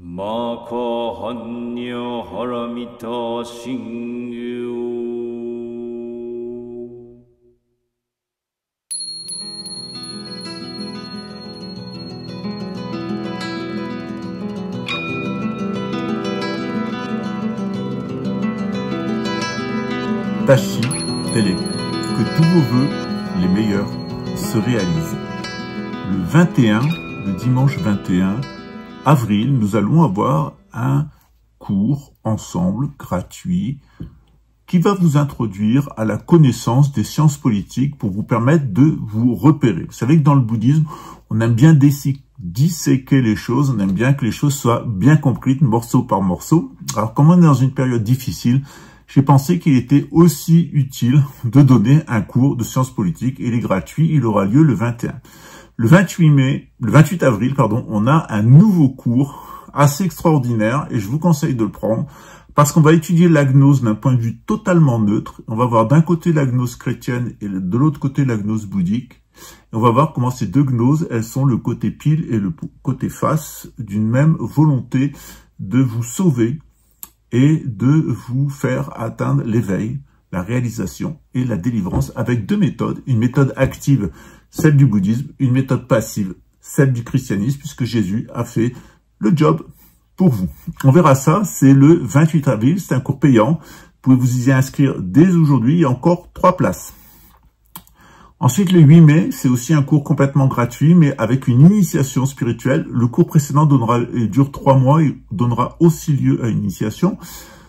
マカハンニャハラミタシンユTashi Télé, que tous vos vœux, les meilleurs, se réalisent. Le 21, le dimanche 21 avril, nous allons avoir un cours ensemble, gratuit, qui va vous introduire à la connaissance des sciences politiques pour vous permettre de vous repérer. Vous savez que dans le bouddhisme, on aime bien disséquer les choses, on aime bien que les choses soient bien comprises, morceau par morceau. Alors, comme on est dans une période difficile, j'ai pensé qu'il était aussi utile de donner un cours de sciences politiques. Il est gratuit, il aura lieu le 21. Le 28 avril, on a un nouveau cours assez extraordinaire et je vous conseille de le prendre parce qu'on va étudier la gnose d'un point de vue totalement neutre. On va voir d'un côté la gnose chrétienne et de l'autre côté la gnose bouddhique. Et on va voir comment ces deux gnoses, elles sont le côté pile et le côté face d'une même volonté de vous sauver et de vous faire atteindre l'éveil, la réalisation et la délivrance avec deux méthodes. Une méthode active, celle du bouddhisme, une méthode passive, celle du christianisme, puisque Jésus a fait le job pour vous. On verra ça, c'est le 28 avril, c'est un cours payant. Vous pouvez vous y inscrire dès aujourd'hui, il y a encore 3 places. Ensuite, le 8 mai, c'est aussi un cours complètement gratuit, mais avec une initiation spirituelle. Le cours précédent dure 3 mois et donnera aussi lieu à une initiation.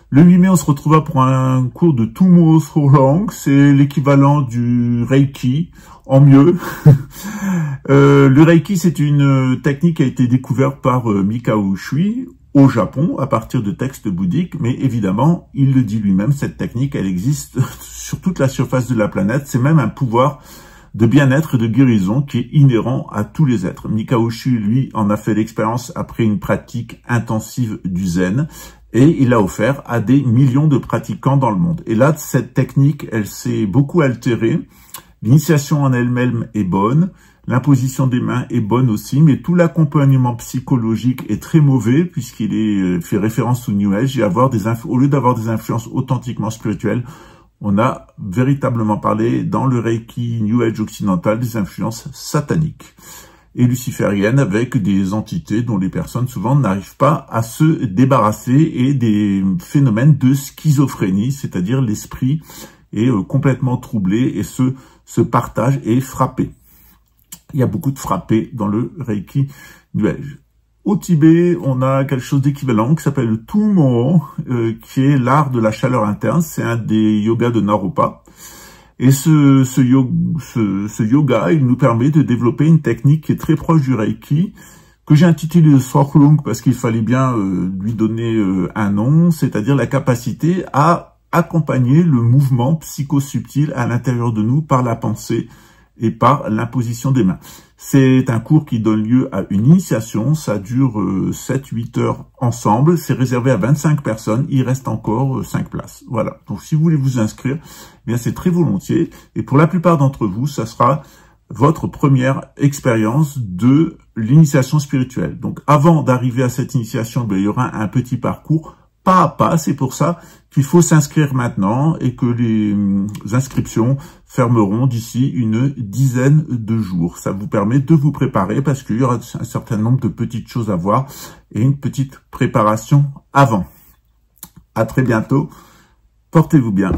Le 8 mai, on se retrouvera pour un cours de Tummo Solang. C'est l'équivalent du Reiki, en mieux. Le Reiki, c'est une technique qui a été découverte par Mikao Usui au Japon, à partir de textes bouddhiques, mais évidemment, il le dit lui-même, cette technique, elle existe sur toute la surface de la planète. C'est même un pouvoir de bien-être et de guérison qui est inhérent à tous les êtres. Mikao Usui, lui, en a fait l'expérience après une pratique intensive du zen, et il l'a offert à des millions de pratiquants dans le monde. Et là, cette technique, elle s'est beaucoup altérée. L'initiation en elle-même est bonne, l'imposition des mains est bonne aussi, mais tout l'accompagnement psychologique est très mauvais puisqu'il est fait référence au New Age et au lieu d'avoir des influences authentiquement spirituelles, on a véritablement parlé dans le Reiki New Age occidental des influences sataniques et lucifériennes avec des entités dont les personnes souvent n'arrivent pas à se débarrasser et des phénomènes de schizophrénie, c'est-à-dire l'esprit est complètement troublé et ce partage est frappé. Il y a beaucoup de frappés dans le Reiki New Age. Au Tibet, on a quelque chose d'équivalent qui s'appelle le Tummo, qui est l'art de la chaleur interne. C'est un des yogas de Naropa. Et ce yoga, il nous permet de développer une technique qui est très proche du Reiki, que j'ai intitulé Sohlung parce qu'il fallait bien lui donner un nom, c'est-à-dire la capacité à accompagner le mouvement psychosubtil à l'intérieur de nous par la pensée et par l'imposition des mains. C'est un cours qui donne lieu à une initiation, ça dure 7-8 heures ensemble, c'est réservé à 25 personnes, il reste encore 5 places. Voilà, donc si vous voulez vous inscrire, eh bien c'est très volontiers, et pour la plupart d'entre vous, ça sera votre première expérience de l'initiation spirituelle. Donc avant d'arriver à cette initiation, il y aura un petit parcours, pas à pas, c'est pour ça qu'il faut s'inscrire maintenant et que les inscriptions fermeront d'ici une dizaine de jours. Ça vous permet de vous préparer parce qu'il y aura un certain nombre de petites choses à voir et une petite préparation avant. À très bientôt. Portez-vous bien.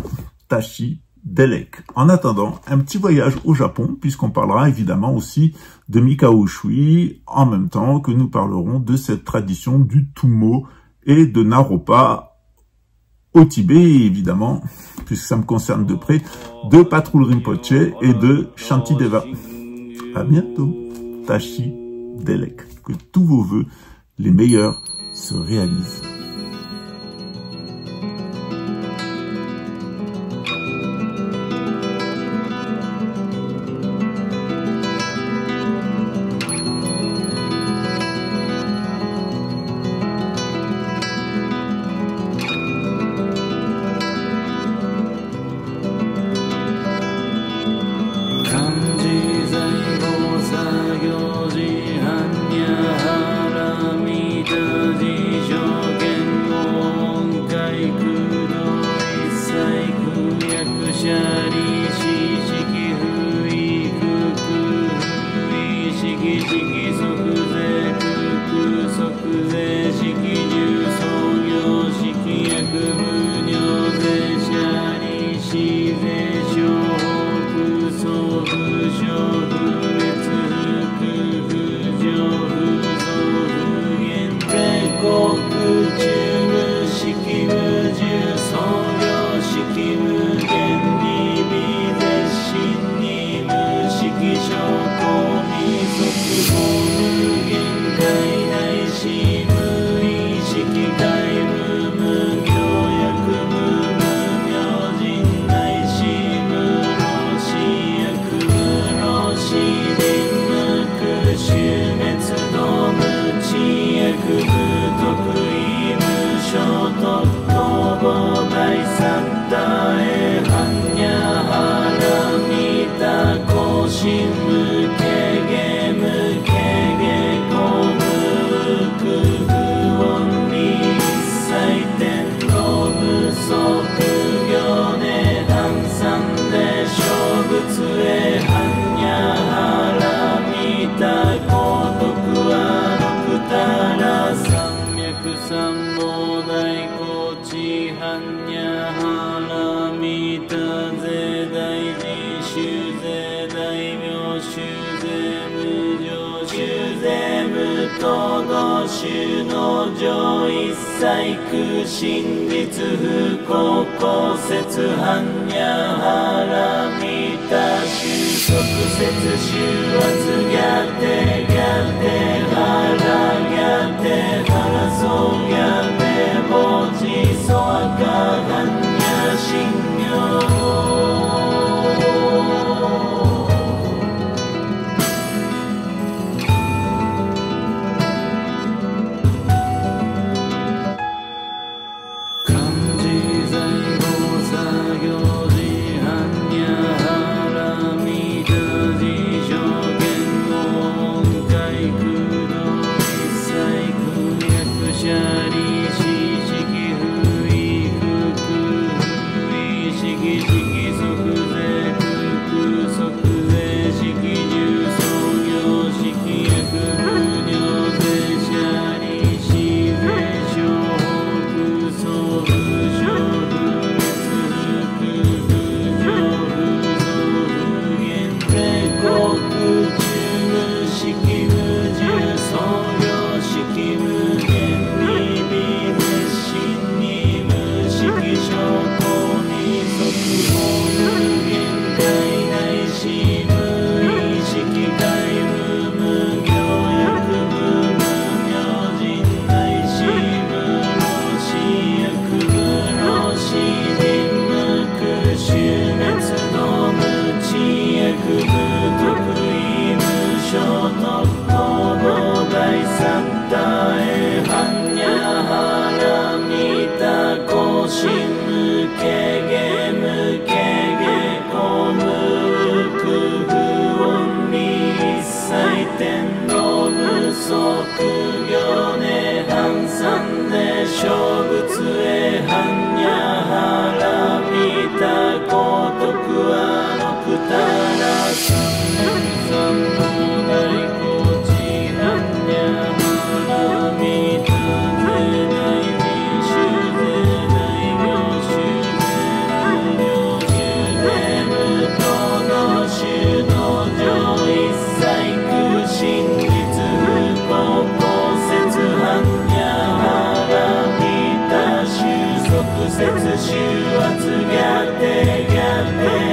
Tashi Delek. En attendant, un petit voyage au Japon puisqu'on parlera évidemment aussi de Mikao Usui en même temps que nous parlerons de cette tradition du Tummo et de Naropa au Tibet, évidemment, puisque ça me concerne de près, de Patrul Rinpoche et de Shantideva. À bientôt, Tashi Delek. Que tous vos vœux, les meilleurs, se réalisent. Yoji Hanya Haramita Ji 即税式重創業式薬無尿税者利子税小不相不小不別不不上不増不減税国中無式無重創業式無限に微絶心に無式証拠に即法無限界内し無意識界無無行薬無無明人内し無老死薬無老死臨無苦終滅道無知薬無得意無所得公母第三大般若波羅蜜多行深無軽減無軽減公無苦不穏に一切天道不足行で断散で小仏へ般若波羅蜜多功徳は六たら三脈三宝大高知般若波羅蜜多税大事修税大名修税無常修税無等度修の上一切空真実不公公説般若波羅蜜多収束説修圧逆定逆定腹逆定腹そう逆定墓地粗悪般若心経説修圧逆定逆定